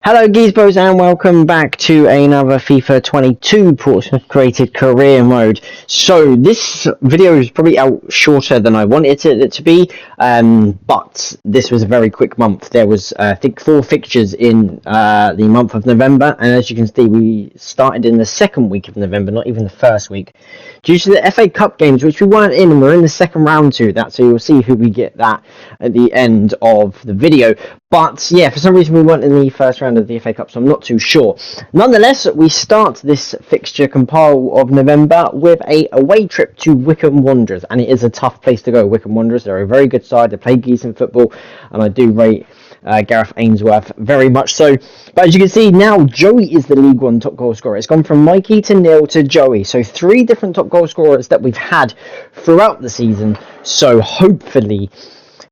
Hello Geezbros and welcome back to another FIFA 22 Portsmouth created career mode. So this video is probably out shorter than I wanted it to be, but this was a very quick month. There was I think 4 fixtures in the month of November, and as you can see we started in the second week of November, not even the first week, due to the FA Cup games which we weren't in, and we're in the second round to that, so you'll see who we get that at the end of the video. But yeah, for some reason we weren't in the first round of the FA Cup, so I'm not too sure. Nonetheless, we start this fixture compile of November with a away trip to Wycombe Wanderers, and it is a tough place to go. Wycombe Wanderers, they're a very good side, they play decent football, and I do rate Gareth Ainsworth very much so. But as you can see now, Joey is the League One top goal scorer. It's gone from Mikey to Neil to Joey, so 3 different top goal scorers that we've had throughout the season. So hopefully,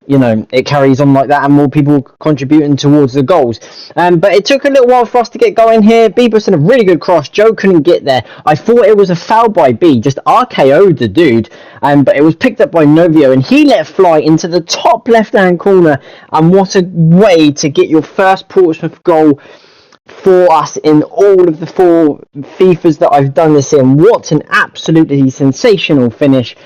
you know, it carries on like that and more people contributing towards the goals. But it took a little while for us to get going here. B was in a really good cross. Joe couldn't get there. I thought it was a foul by B, just RKO'd the dude. But it was picked up by Novio and he let fly into the top left-hand corner. And what a way to get your first Portsmouth goal for us in all of the 4 FIFAs that I've done this in. What an absolutely sensational finish.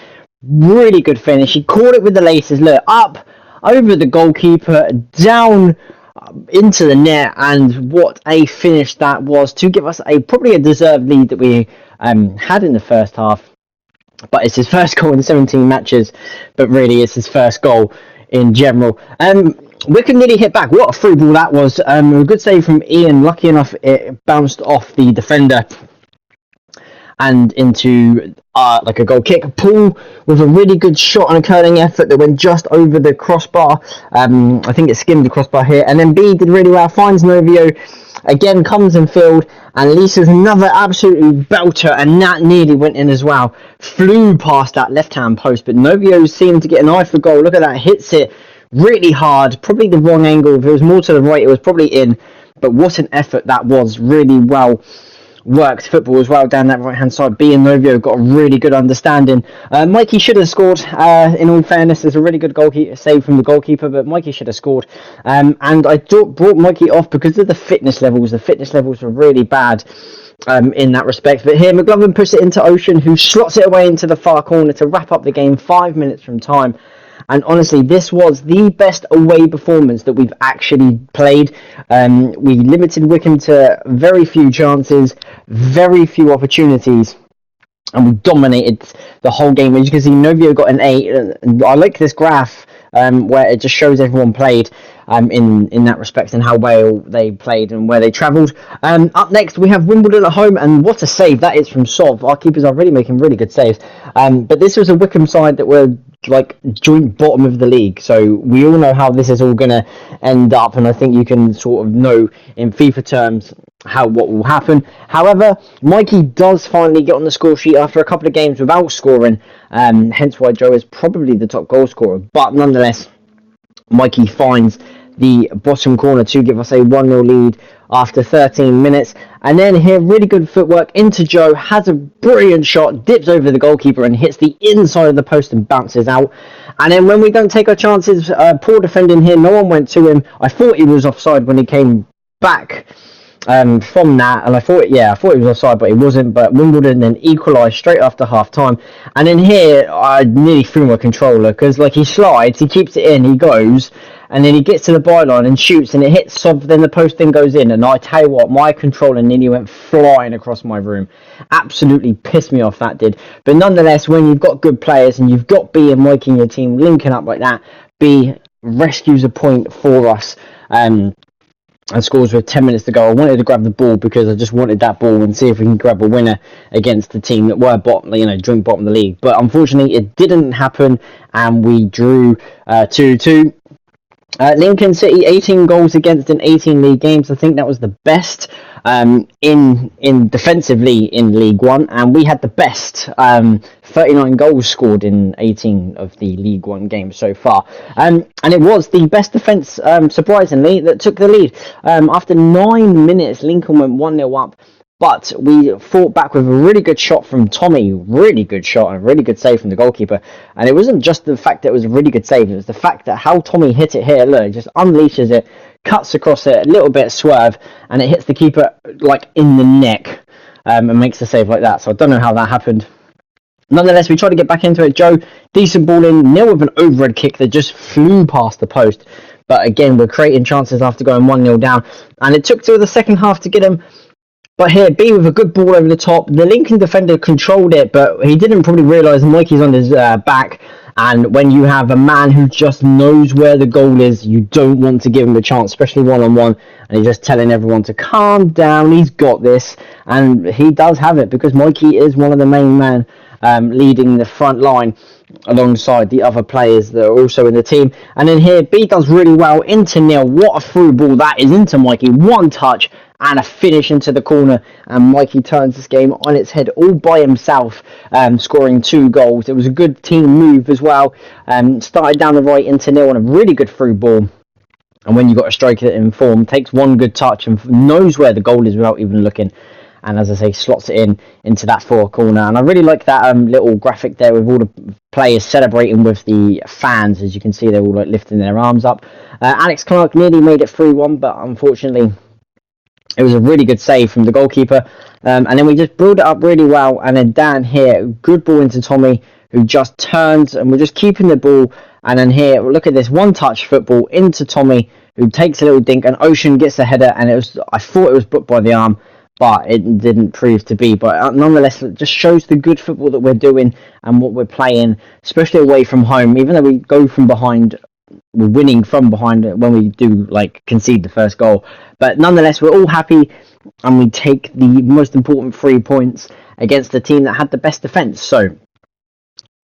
Really good finish. He caught it with the laces. Look, up over the goalkeeper, down into the net, and what a finish that was to give us probably a deserved lead that we had in the first half. But it's his first goal in 17 matches, but really it's his first goal in general. Wycombe nearly hit back. What a through ball that was. A good save from Ian. Lucky enough it bounced off the defender and into like a goal kick. Paul with a really good shot on a curling effort that went just over the crossbar. I think it skimmed the crossbar here, and then B did really well, finds Novio again, comes in field, and Lisa's another absolutely belter, and that nearly went in as well. Flew past that left hand post, but Novio seemed to get an eye for goal. Look at that, hits it really hard, probably the wrong angle. If it was more to the right it was probably in, but what an effort that was. Really well worked football as well down that right hand side. B and Novio got a really good understanding. Mikey should have scored, in all fairness. There's a really good goalkeeper save from the goalkeeper, but Mikey should have scored. And I brought Mikey off because of the fitness levels. The fitness levels were really bad in that respect. But here McLovin puts it into Ocean, who slots it away into the far corner to wrap up the game 5 minutes from time. And honestly, this was the best away performance that we've actually played. We limited Wycombe to very few chances, very few opportunities, and we dominated the whole game. As you can see, Novio got an 8. And I like this graph where it just shows everyone played in that respect and how well they played and where they travelled. Up next, we have Wimbledon at home, and what a save that is from Sov. Our keepers are really making really good saves. But this was a Wycombe side that were like joint bottom of the league, so we all know how this is all going to end up, and I think you can sort of know in FIFA terms what will happen. However, Mikey does finally get on the score sheet after a couple of games without scoring, hence why Joe is probably the top goal scorer. But nonetheless, Mikey finds the bottom corner to give us a 1-0 lead after 13 minutes. And then here, really good footwork into Joe, has a brilliant shot, dips over the goalkeeper and hits the inside of the post and bounces out. And then when we don't take our chances, poor defending here, no one went to him. I thought he was offside when he came back from that, and I thought he was offside, but he wasn't. But Wimbledon then equalised straight after half time. And then here I nearly threw my controller, because like he slides, he keeps it in, he goes, and then he gets to the byline and shoots, and it hits Sov, then the post then goes in, and I tell you what, my controller nearly went flying across my room. Absolutely pissed me off, that did. But nonetheless, when you've got good players and you've got B and Mike in your team linking up like that, B rescues a point for us and scores with 10 minutes to go. I wanted to grab the ball because I just wanted that ball and see if we can grab a winner against the team that were joint bottom of the league. But unfortunately, it didn't happen, and we drew 2-2. Lincoln City, 18 goals against in 18 league games. I think that was the best in defensively in League One, and we had the best 39 goals scored in 18 of the League One games so far. And it was the best defence, surprisingly, that took the lead. After 9 minutes, Lincoln went 1-0 up. But we fought back with a really good shot from Tommy, really good shot and a really good save from the goalkeeper. And it wasn't just the fact that it was a really good save, it was the fact that how Tommy hit it here, look, it just unleashes it, cuts across it, a little bit of swerve, and it hits the keeper like in the neck, and makes the save like that. So I don't know how that happened. Nonetheless, we tried to get back into it. Joe, decent ball in, Neil with an overhead kick that just flew past the post. But again, we're creating chances after going 1-0 down. And it took till the second half to get him. But here, B with a good ball over the top. The Lincoln defender controlled it, but he didn't probably realise Mikey's on his back. And when you have a man who just knows where the goal is, you don't want to give him a chance, especially one-on-one. And he's just telling everyone to calm down, he's got this. And he does have it, because Mikey is one of the main men leading the front line alongside the other players that are also in the team. And then here, B does really well into Neil. What a through ball that is into Mikey. One touch and a finish into the corner, and Mikey turns this game on its head all by himself, scoring 2 goals. It was a good team move as well. Started down the right into Neil on a really good through ball. And when you've got a striker in form, takes one good touch and knows where the goal is without even looking. And as I say, slots it into that far corner. And I really like that little graphic there with all the players celebrating with the fans. As you can see, they're all like lifting their arms up. Alex Clark nearly made it 3-1, but unfortunately, it was a really good save from the goalkeeper. And then we just build it up really well. And then Dan here, good ball into Tommy, who just turns, and we're just keeping the ball. And then here, look at this, one-touch football into Tommy, who takes a little dink, and Ocean gets the header. And I thought it was booked by the arm, but it didn't prove to be. But nonetheless, it just shows the good football that we're doing and what we're playing, especially away from home. Even though we go from behind, we're winning from behind when we do concede the first goal. But nonetheless, we're all happy, and we take the most important 3 points against the team that had the best defence. So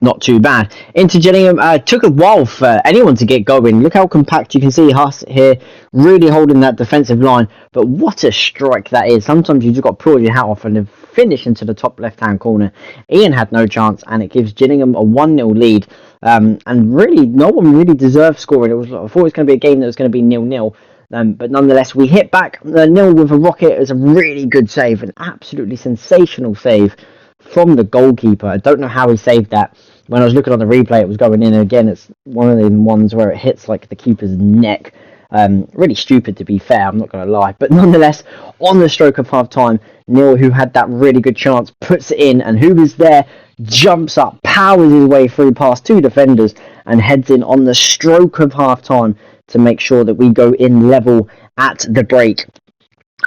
not too bad. Into Gillingham, took a while for anyone to get going. Look how compact you can see us here, really holding that defensive line. But what a strike that is. Sometimes you just got to pull your hat off and then finish into the top left-hand corner. Ian had no chance, and it gives Gillingham a 1-0 lead. And really, no one really deserved scoring. I thought it was going to be a game that was going to be 0-0. But nonetheless, we hit back nil with a rocket. It was a really good save, an absolutely sensational save from the goalkeeper. I don't know how he saved that. When I was looking on the replay, it was going in. And again, it's one of the ones where it hits the keeper's neck. Really stupid, to be fair, I'm not going to lie. But nonetheless, on the stroke of half-time, Neil, who had that really good chance, puts it in. And who was there, jumps up, powers his way through past 2 defenders, and heads in on the stroke of half-time to make sure that we go in level at the break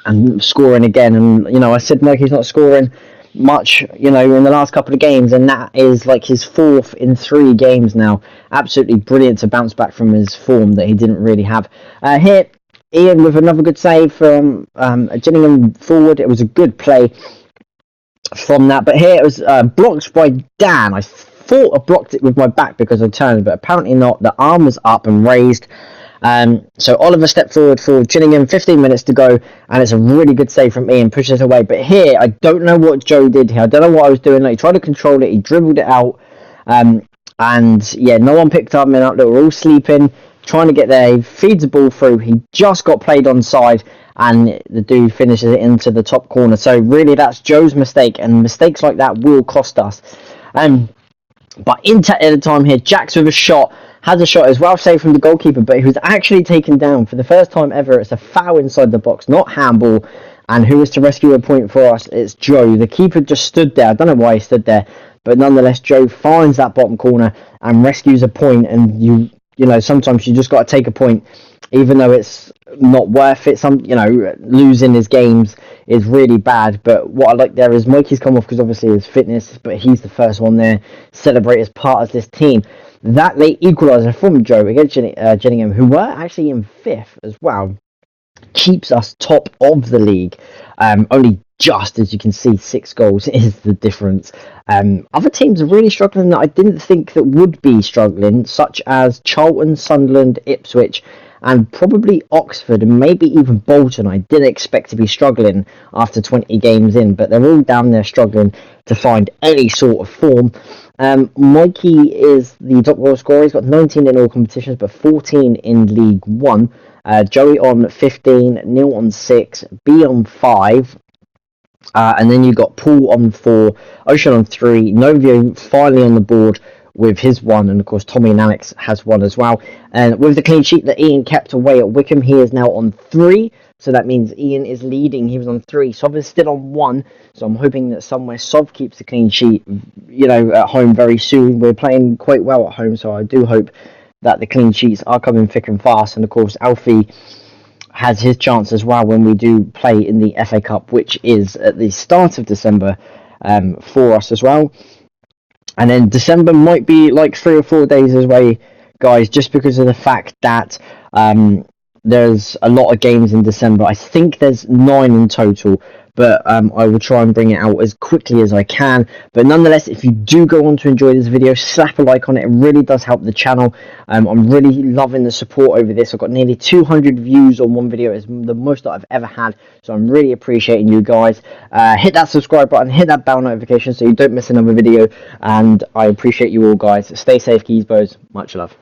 and scoring again. And, I said Mikey's not scoring much, in the last couple of games, and that is his 4th in 3 games now. Absolutely brilliant to bounce back from his form that he didn't really have. Here, Ian with another good save from Gillingham forward. It was a good play from that, but here it was blocked by Dan. I thought I blocked it with my back because I turned, but apparently not. The arm was up and raised. So Oliver stepped forward for Gillingham, 15 minutes to go, and it's a really good save from Ian, pushes it away. But here, I don't know what Joe did here. I don't know what I was doing. He tried to control it, he dribbled it out, and yeah, no one picked up. They were all sleeping, trying to get there. He feeds the ball through. He just got played onside, and the dude finishes it into the top corner. So really, that's Joe's mistake, and mistakes like that will cost us. But Inter at the time here, Jacks with a shot. Has a shot as well, saved from the goalkeeper, but he was actually taken down for the first time ever. It's a foul inside the box, not handball. And who is to rescue a point for us? It's Joe. The keeper just stood there. I don't know why he stood there, but nonetheless, Joe finds that bottom corner and rescues a point. And you sometimes you just got to take a point, even though it's not worth it. Losing his games is really bad. But what I like there is Mikey's come off because obviously his fitness, but he's the first one there. Celebrate as part of this team. That late equaliser from Joe against Gillingham, who were actually in 5th as well, keeps us top of the league. Only just, as you can see, 6 goals is the difference. Other teams are really struggling that I didn't think that would be struggling, such as Charlton, Sunderland, Ipswich, and probably Oxford, and maybe even Bolton. I didn't expect to be struggling after 20 games in, but they're all down there struggling to find any sort of form. Mikey is the top goal scorer. He's got 19 in all competitions, but 14 in League One. Joey on 15, Neil on 6, B on 5, And then you got Paul on 4, Ocean on 3, Novio finally on the board with his 1, and of course Tommy and Alex has 1 as well. And with the clean sheet that Ian kept away at Wickham, he is now on 3. So that means Ian is leading. He was on 3. Sov is still on 1. So I'm hoping that somewhere Sov keeps the clean sheet, at home very soon. We're playing quite well at home, so I do hope that the clean sheets are coming thick and fast. And of course, Alfie has his chance as well when we do play in the FA Cup, which is at the start of December for us as well. And then December might be like 3 or 4 days away, guys, just because of the fact that there's a lot of games in December. I think there's 9 in total, but I will try and bring it out as quickly as I can. But nonetheless, if you do go on to enjoy this video, slap a like on it. It really does help the channel. I'm really loving the support over this. I've got nearly 200 views on one video. It's the most that I've ever had, so I'm really appreciating you guys. Hit that subscribe button, hit that bell notification so you don't miss another video, and I appreciate you all, guys. Stay safe, Keysbos. Much love.